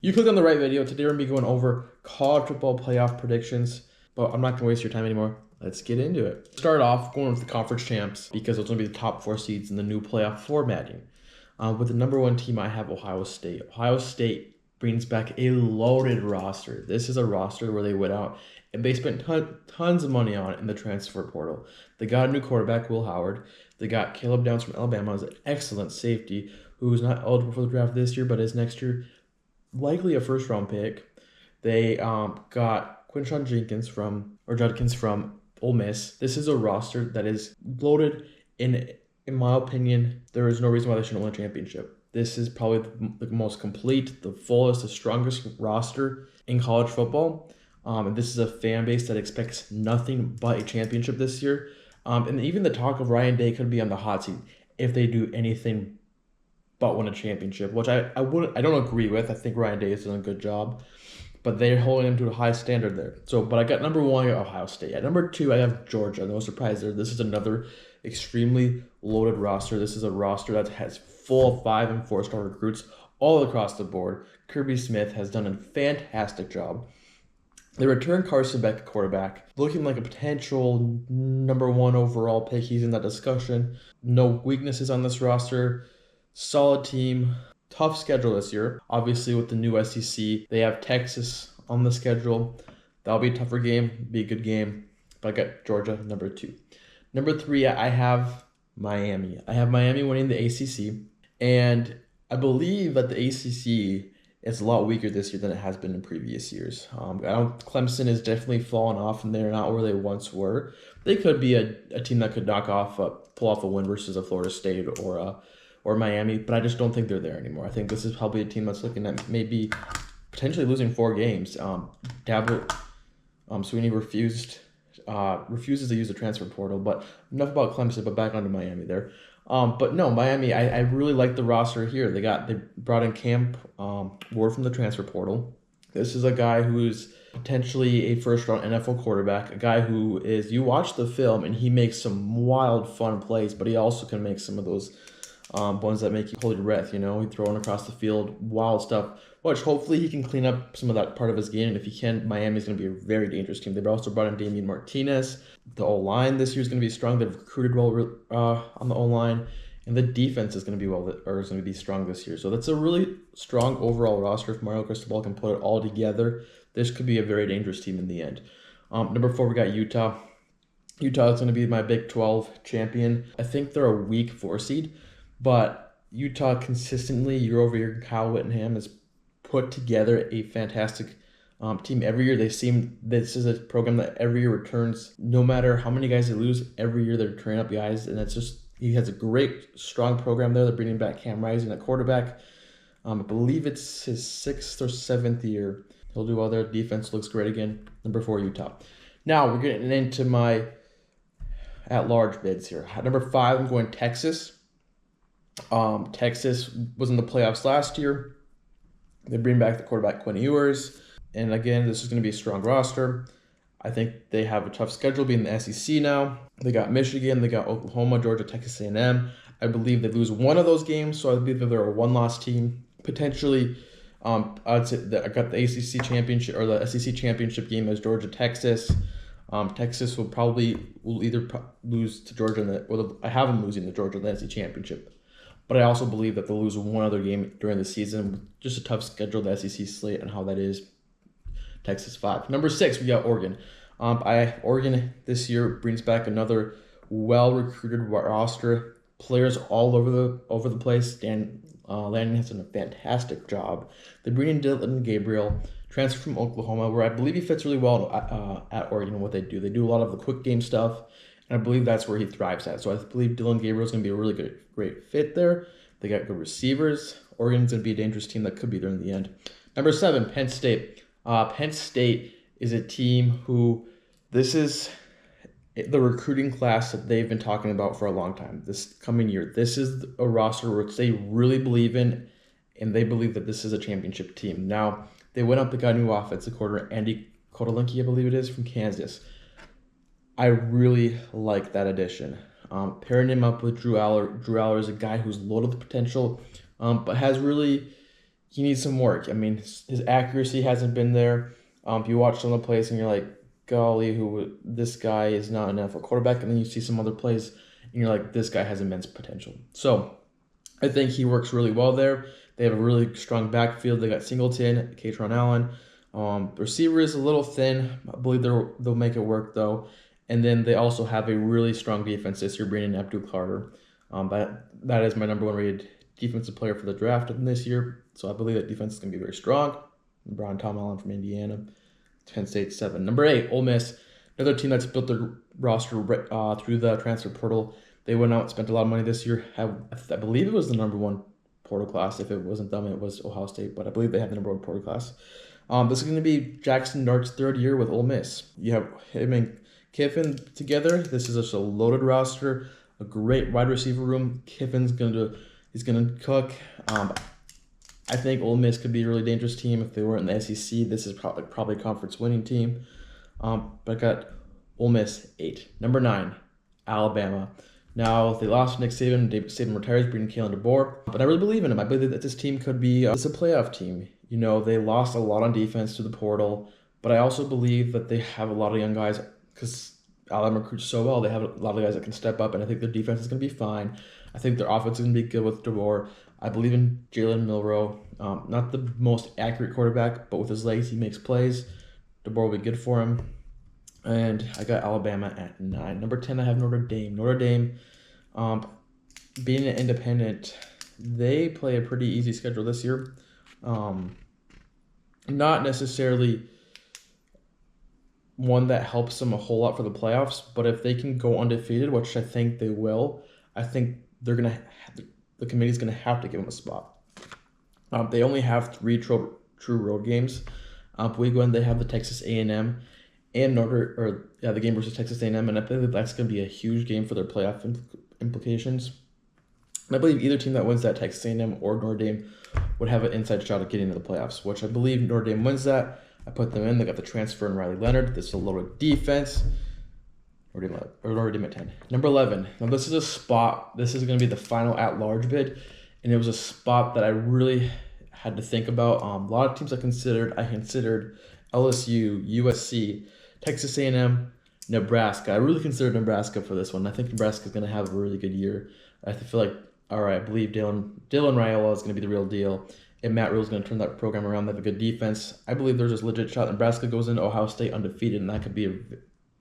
You clicked on the right video. Today we're going to be going over college football playoff predictions, but I'm not going to waste your time anymore. Let's get into it. Start off going with the conference champs because it's going to be the top four seeds in the new playoff formatting. With the number one team, I have Ohio State. Ohio State brings back a loaded roster. This is a roster where they went out and they spent tons of money on it in the transfer portal. They got a new quarterback, Will Howard. They got Caleb Downs from Alabama as an excellent safety who is not eligible for the draft this year, but is next year likely a first round pick. They got Judkins from Ole Miss. This is a roster that is loaded. In my opinion, there is no reason why they shouldn't win a championship. This is probably the most complete, the fullest, the strongest roster in college football. And this is a fan base that expects nothing but a championship this year. And even the talk of Ryan Day could be on the hot seat if they do anything but win a championship, which I don't agree with. I think Ryan Day is doing a good job, but they're holding him to a high standard there. So, but I got number one, I got Ohio State. At number two, I have Georgia. No surprise there. This is another extremely loaded roster. This is a roster that has full 5- and 4-star recruits all across the board. Kirby Smith has done a fantastic job. They returned Carson Beck, quarterback, looking like a potential number one overall pick. He's in that discussion. No weaknesses on this roster. Solid team. Tough schedule this year. Obviously, with the new SEC, they have Texas on the schedule. That'll be a tougher game, be a good game. But I got Georgia, number two. Number three, I have Miami. I have Miami winning the ACC. And I believe that the ACC is a lot weaker this year than it has been in previous years. Clemson is definitely fallen off, and they're not where they once were. They could be a team that could pull off a win versus a Florida State or Miami, but I just don't think they're there anymore. I think this is probably a team that's looking at maybe potentially losing 4 games. Sweeney refuses to use the transfer portal, but enough about Clemson, but back onto Miami there. But no, Miami, I really like the roster here. They brought in Cam Ward from the transfer portal. This is a guy who's potentially a first-round NFL quarterback, a guy who is, you watch the film, and he makes some wild, fun plays, but he also can make some of those ones that make you hold your breath, He's throwing across the field, wild stuff, which hopefully he can clean up some of that part of his game. And if he can, Miami's going to be a very dangerous team. They've also brought in Damian Martinez. The O-line this year is going to be strong. They've recruited well on the O-line. And the defense is going to be strong this year. So that's a really strong overall roster. If Mario Cristobal can put it all together, this could be a very dangerous team in the end. Number 4, we got Utah. Utah is going to be my Big 12 champion. I think they're a weak 4 seed. But Utah consistently, year over year, Kyle Whittingham has put together a fantastic team. Every year this is a program that every year returns, no matter how many guys they lose, every year they're turning up guys. And he has a great, strong program there. They're bringing back Cam Rising at quarterback. I believe it's his 6th or 7th year. He'll do well there. Defense looks great again. Number 4, Utah. Now we're getting into my at-large bids here. At number 5, I'm going Texas. Texas was in the playoffs last year. They bring back the quarterback Quinn Ewers. And again, this is going to be a strong roster. I think they have a tough schedule being the SEC now. They got Michigan, they got Oklahoma, Georgia, Texas A&M. I believe they lose one of those games, so I believe that they're a one-loss team. Potentially, I'd say that I got the ACC championship or the SEC championship game as Georgia, Texas. Texas will either lose to Georgia, I have them losing to Georgia in the SEC championship. But I also believe that they'll lose one other game during the season. Just a tough schedule, the SEC slate, and how that is. Texas 5. Number 6, we got Oregon. Oregon this year brings back another well-recruited roster. Players all over the place. Dan Lanning has done a fantastic job. They bring in Dylan Gabriel, transfer from Oklahoma, where I believe he fits really well at Oregon and what they do. They do a lot of the quick game stuff. And I believe that's where he thrives at. So I believe Dylan Gabriel is going to be a really great fit there. They got good receivers. Oregon's going to be a dangerous team that could be there in the end. Number 7, Penn State. Penn State is a team who, this is the recruiting class that they've been talking about for a long time. This coming year, this is a roster which they really believe in, and they believe that this is a championship team. Now, they went up, they got a new offensive coordinator, Andy Kotelinki, I believe it is, from Kansas. I really like that addition. Pairing him up with Drew Aller. Drew Aller is a guy who's loaded with potential, but has really he needs some work. I mean, his accuracy hasn't been there. You watch some of the plays and you're like, golly, this guy is not enough for quarterback. And then you see some other plays and you're like, this guy has immense potential. So I think he works really well there. They have a really strong backfield. They got Singleton, Katron Allen. The receiver is a little thin. I believe they'll make it work though. And then they also have a really strong defense this year, bringing in Abdul-Carter. That is my number one rated defensive player for the draft this year. So I believe that defense is going to be very strong. Tom Allen from Indiana. Penn State 7. Number 8, Ole Miss. Another team that's built their roster through the transfer portal. They went out and spent a lot of money this year. I believe it was the number 1 portal class. If it wasn't them, it was Ohio State. But I believe they have the number 1 portal class. This is going to be Jackson Dart's 3rd year with Ole Miss. You have him and Kiffin together. This is just a loaded roster. A great wide receiver room. Kiffin's he's gonna cook. I think Ole Miss could be a really dangerous team if they were in the SEC. This is probably a conference winning team. But I got Ole Miss 8. Number 9, Alabama. Now they lost Nick Saban. David Saban retires, bringing Kalen DeBoer. But I really believe in him. I believe that this team could be it's a playoff team. You know, they lost a lot on defense to the portal, but I also believe that they have a lot of young guys because Alabama recruits so well. They have a lot of guys that can step up, and I think their defense is going to be fine. I think their offense is going to be good with DeBoer. I believe in Jalen Milroe. Not the most accurate quarterback, but with his legs, he makes plays. DeBoer will be good for him. And I got Alabama at 9. Number 10, I have Notre Dame. Notre Dame, being an independent, they play a pretty easy schedule this year. Not necessarily one that helps them a whole lot for the playoffs, but if they can go undefeated, which I think they will, I think the committee's gonna have to give them a spot. They only have 3 true road games. Week 1 they have the Texas A&M and the game versus Texas A&M, and I believe that's gonna be a huge game for their playoff implications. And I believe either team that wins that, Texas A&M or Notre Dame, would have an inside shot at getting into the playoffs, which I believe Notre Dame wins that. I put them in. They got the transfer in Riley Leonard. This is a loaded defense. Notre Dame at 10. Number 11. Now this is a spot. This is going to be the final at-large bid, and it was a spot that I really had to think about. A lot of teams I considered LSU, USC, Texas A&M, Nebraska. I really considered Nebraska for this one. I think Nebraska is going to have a really good year. I feel like, all right, I believe Dylan Raiola is going to be the real deal. And Matt Rhule is going to turn that program around. They have a good defense. I believe there's a legit shot. Nebraska goes into Ohio State undefeated, and that could be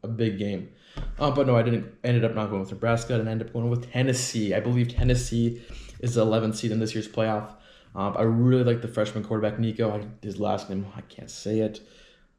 a big game. But no, I didn't. Ended up not going with Nebraska, and ended up going with Tennessee. I believe Tennessee is the 11th seed in this year's playoff. I really like the freshman quarterback, Nico. His last name, I can't say it.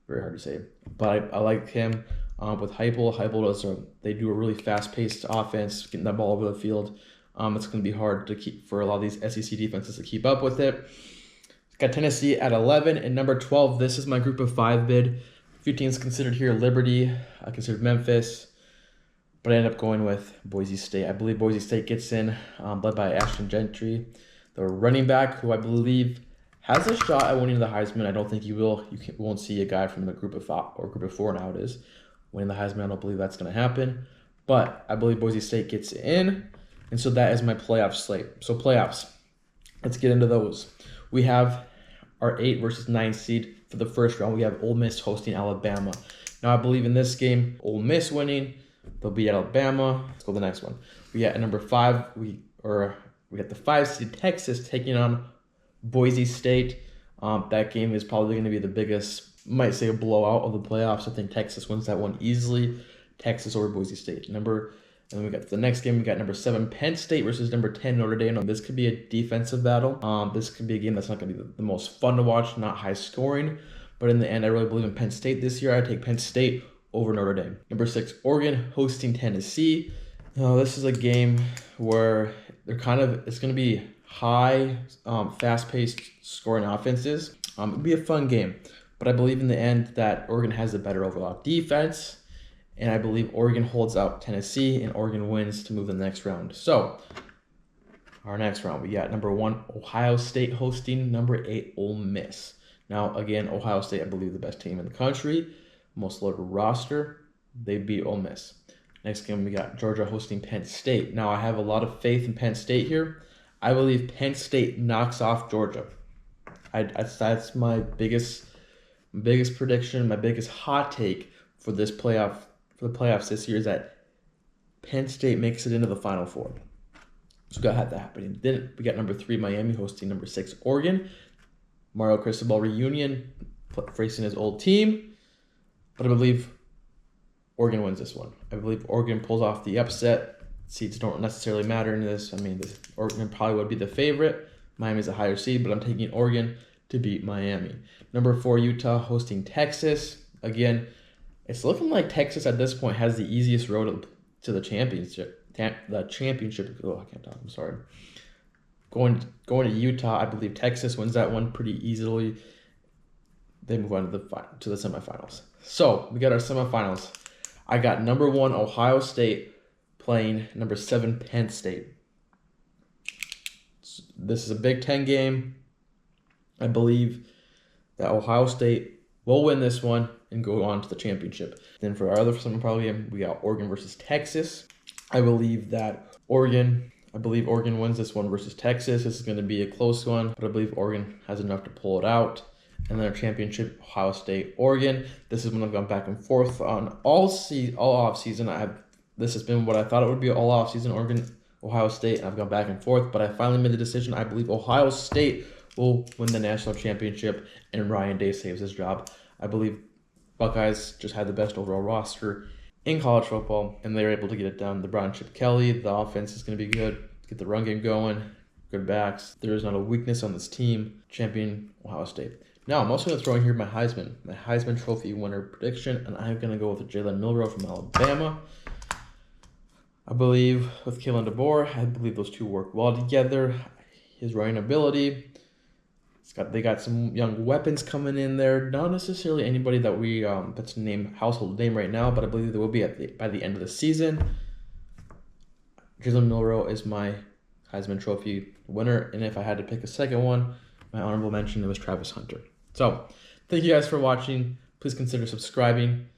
Very hard to say. But I like him. With Heupel, they do a really fast-paced offense, getting that ball over the field. It's going to be hard to keep for a lot of these SEC defenses to keep up with it. Got Tennessee at 11 and number 12. This is my group of 5 bid. A few teams considered here: Liberty. I considered Memphis, but I ended up going with Boise State. I believe Boise State gets in, led by Ashton Gentry, the running back, who I believe has a shot at winning the Heisman. I don't think he will. You won't see a guy from the group of 5 or group of 4 now it is winning the Heisman. I don't believe that's going to happen, but I believe Boise State gets in. And so that is my playoff slate. So playoffs, let's get into those. We have our 8 versus 9 seed for the first round. We have Ole Miss hosting Alabama. Now I believe in this game, Ole Miss winning. They'll beat Alabama. Let's go to the next one. We got at number 5. We got the 5 seed Texas taking on Boise State. That game is probably going to be the biggest, might say, a blowout of the playoffs. I think Texas wins that one easily. Texas over Boise State. And then we got the next game. We got number 7, Penn State versus number 10, Notre Dame. This could be a defensive battle. This could be a game that's not going to be the most fun to watch, not high scoring. But in the end, I really believe in Penn State this year. I take Penn State over Notre Dame. Number 6, Oregon hosting Tennessee. This is a game where it's going to be high, fast-paced scoring offenses. It'll be a fun game. But I believe in the end that Oregon has a better overall defense. And I believe Oregon holds out Tennessee, and Oregon wins to move to the next round. So, our next round, we got number 1, Ohio State hosting number 8, Ole Miss. Now, again, Ohio State, I believe, the best team in the country, most loaded roster. They beat Ole Miss. Next game, we got Georgia hosting Penn State. Now, I have a lot of faith in Penn State here. I believe Penn State knocks off Georgia. That's my biggest prediction, my biggest hot take for the playoffs this year is that Penn State makes it into the Final Four. So we got to have that happening. Then we got number 3 Miami hosting number 6 Oregon. Mario Cristobal reunion facing his old team, but I believe Oregon wins this one. I believe Oregon pulls off the upset. Seeds don't necessarily matter in this. I mean, Oregon probably would be the favorite. Miami's a higher seed, but I'm taking Oregon to beat Miami. Number 4 Utah hosting Texas. Again, it's looking like Texas at this point has the easiest road to the championship. Oh, I can't talk. I'm sorry. Going to Utah, I believe Texas wins that one pretty easily. They move on to the semifinals. So we got our semifinals. I got number 1 Ohio State playing number 7 Penn State. This is a Big Ten game. I believe that Ohio State will win this one and go on to the championship. Then for our other semifinal game, we got Oregon versus Texas. I believe Oregon wins this one versus Texas. This is going to be a close one, but I believe Oregon has enough to pull it out. And then our championship, Ohio State, Oregon. This is when I've gone back and forth on all off season. This has been what I thought it would be all off season, Oregon, Ohio State, and I've gone back and forth. But I finally made the decision. I believe Ohio State will win the national championship, and Ryan Day saves his job. I believe Buckeyes just had the best overall roster in college football, and they were able to get it done. LeBron, Chip Kelly, the offense is going to be good. Get the run game going, good backs. There is not a weakness on this team. Champion Ohio State. Now, I'm also going to throw in here my Heisman Trophy winner prediction, and I'm going to go with Jalen Milroe from Alabama. I believe with Kalen DeBoer, I believe those two work well together. His running ability, they got some young weapons coming in there. Not necessarily anybody that we that's a household name right now, but I believe they will be by the end of the season. Jalen Milroe is my Heisman Trophy winner, and if I had to pick a second one, my honorable mention, it was Travis Hunter. So, thank you guys for watching. Please consider subscribing.